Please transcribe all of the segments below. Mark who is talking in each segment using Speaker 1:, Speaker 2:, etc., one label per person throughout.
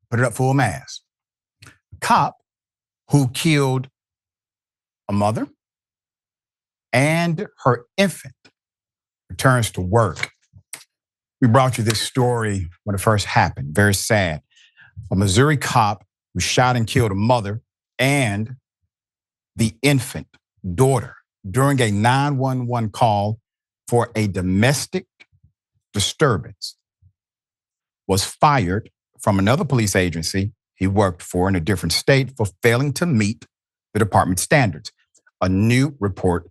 Speaker 1: Put it up full mass. Cop who killed a mother and her infant returns to work. We brought you this story when it first happened. Very sad. A Missouri cop who shot and killed a mother and the infant daughter during a 911 call for a domestic disturbance was fired from another police agency he worked for in a different state for failing to meet the department's standards. A new report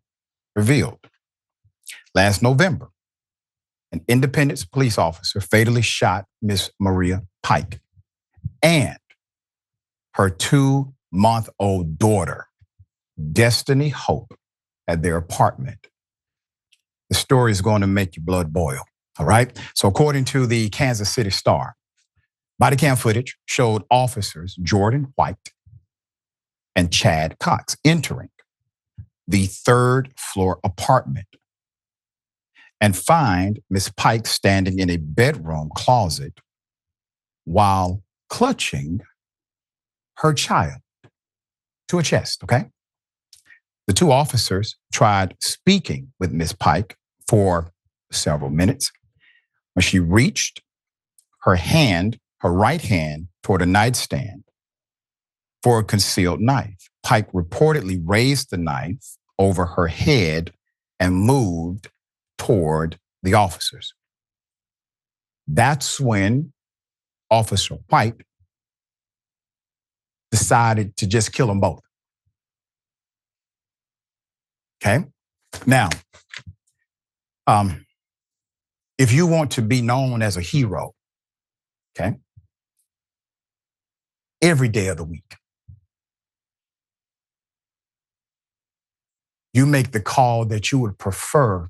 Speaker 1: revealed. Last November, an Independence police officer fatally shot Miss Maria Pike and her 2-month-old daughter, Destiny Hope, at their apartment. The story is going to make your blood boil, all right? So according to the Kansas City Star, body cam footage showed officers Jordan White and Chad Cox entering the 3rd floor apartment and find Miss Pike standing in a bedroom closet while clutching her child to her chest, okay? The 2 officers tried speaking with Miss Pike for several minutes. When she reached her right hand toward a nightstand for a concealed knife, Pike reportedly raised the knife over her head and moved toward the officers. That's when Officer White decided to just kill them both. Okay? Now, if you want to be known as a hero, okay, every day of the week, you make the call that you would prefer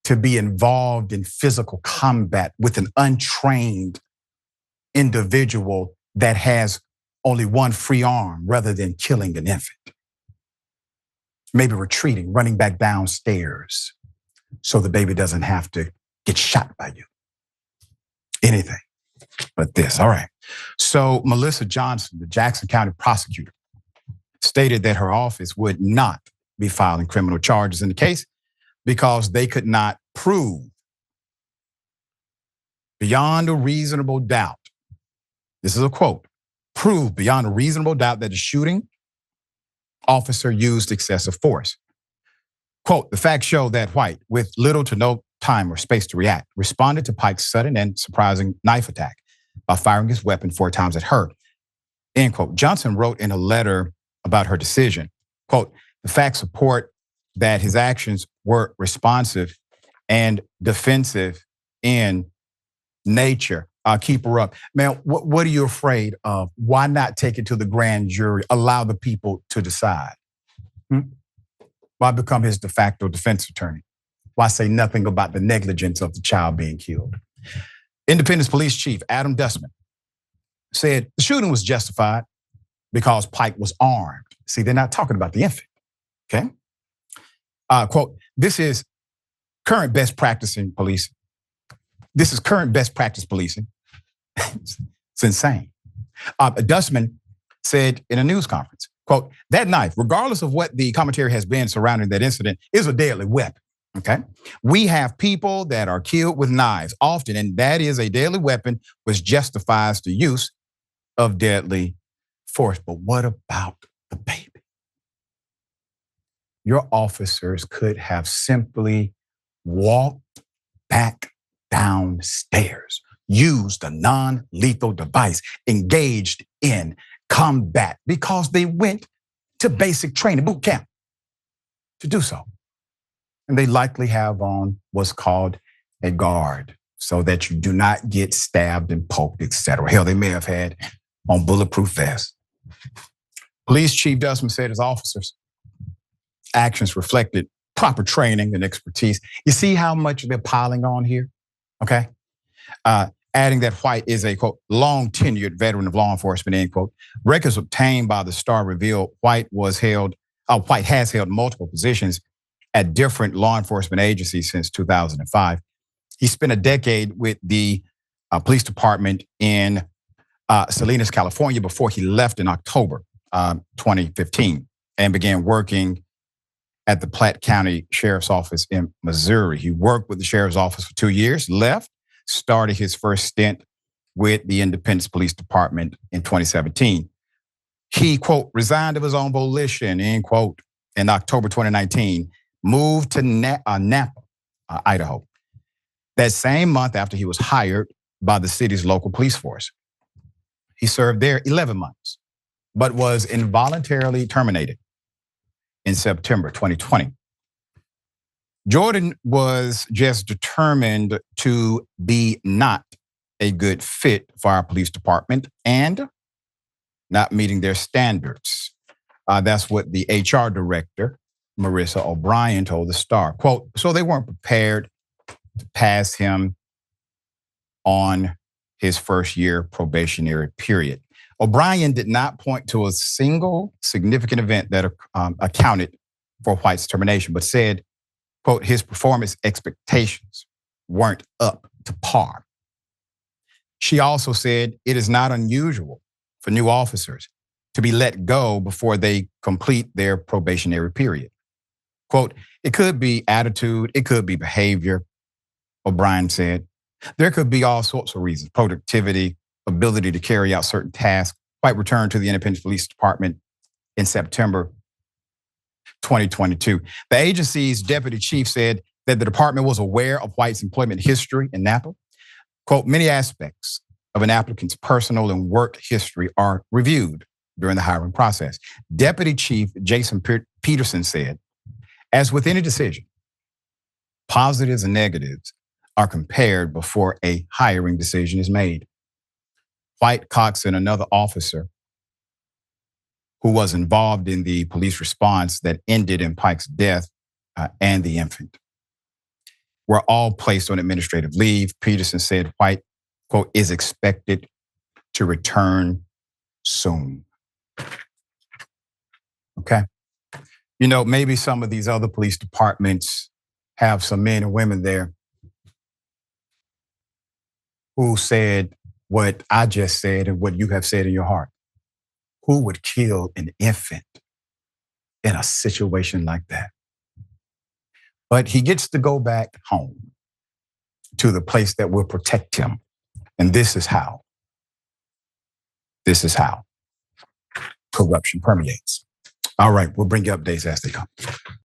Speaker 1: to be involved in physical combat with an untrained individual that has only one free arm rather than killing an infant. Maybe retreating, running back downstairs so the baby doesn't have to get shot by you. Anything but this. All right. So Melissa Johnson, the Jackson County prosecutor, stated that her office would not be filing criminal charges in the case because they could not prove beyond a reasonable doubt, this is a quote, prove beyond a reasonable doubt that the shooting officer used excessive force. Quote, the facts show that White, with little to no time or space to react, responded to Pike's sudden and surprising knife attack by firing his weapon 4 times at her. End quote. Johnson wrote in a letter about her decision, quote, the facts support that his actions were responsive and defensive in nature. Keep her up. Man, what are you afraid of? Why not take it to the grand jury? Allow the people to decide. Why become his de facto defense attorney? Why say nothing about the negligence of the child being killed? Independence Police Chief Adam Dustman said the shooting was justified because Pike was armed. See, they're not talking about the infant, okay? Quote, this is current best practice in policing. This is current best practice policing. It's insane. Dustman said in a news conference, quote, that knife, regardless of what the commentary has been surrounding that incident, is a deadly weapon, okay? We have people that are killed with knives often, and that is a deadly weapon which justifies the use of deadly force. But what about the baby? Your officers could have simply walked back downstairs, used a non-lethal device, engaged in combat because they went to basic training, boot camp to do so. And they likely have on what's called a guard so that you do not get stabbed and poked, etc. Hell, they may have had on bulletproof vests. Police Chief Dustman said his officers' actions reflected proper training and expertise. You see how much they're piling on here, okay? Adding that White is a, quote, long-tenured veteran of law enforcement, end quote. Records obtained by the Star reveal White has held multiple positions at different law enforcement agencies since 2005. He spent a decade with the police department in Salinas, California, before he left in October 2015 and began working at the Platte County Sheriff's Office in Missouri. He worked with the Sheriff's Office for 2 years, left, started his first stint with the Independence Police Department in 2017. He, quote, resigned of his own volition, end quote, in October 2019, moved to Napa, Idaho. That same month after he was hired by the city's local police force. He served there 11 months, but was involuntarily terminated in September 2020. Jordan was just determined to be not a good fit for our police department and not meeting their standards. That's what the HR director, Marissa O'Brien, told the Star. Quote, so they weren't prepared to pass him on his first year probationary period. O'Brien did not point to a single significant event that accounted for White's termination, but said, quote, his performance expectations weren't up to par. She also said it is not unusual for new officers to be let go before they complete their probationary period. Quote, it could be attitude, it could be behavior, O'Brien said. There could be all sorts of reasons, productivity, ability to carry out certain tasks. White returned to the Independence Police Department in September 2022. The agency's deputy chief said that the department was aware of White's employment history in Napa. Quote, many aspects of an applicant's personal and work history are reviewed during the hiring process. Deputy Chief Jason Peterson said, as with any decision, positives and negatives are compared before a hiring decision is made. White, Cox, and another officer who was involved in the police response that ended in Pike's death and the infant were all placed on administrative leave. Peterson said White, quote, is expected to return soon. Okay. You know, maybe some of these other police departments have some men and women there who said what I just said and what you have said in your heart. Who would kill an infant in a situation like that? But he gets to go back home to the place that will protect him. And this is how. This is how corruption permeates. All right, we'll bring you updates as they come.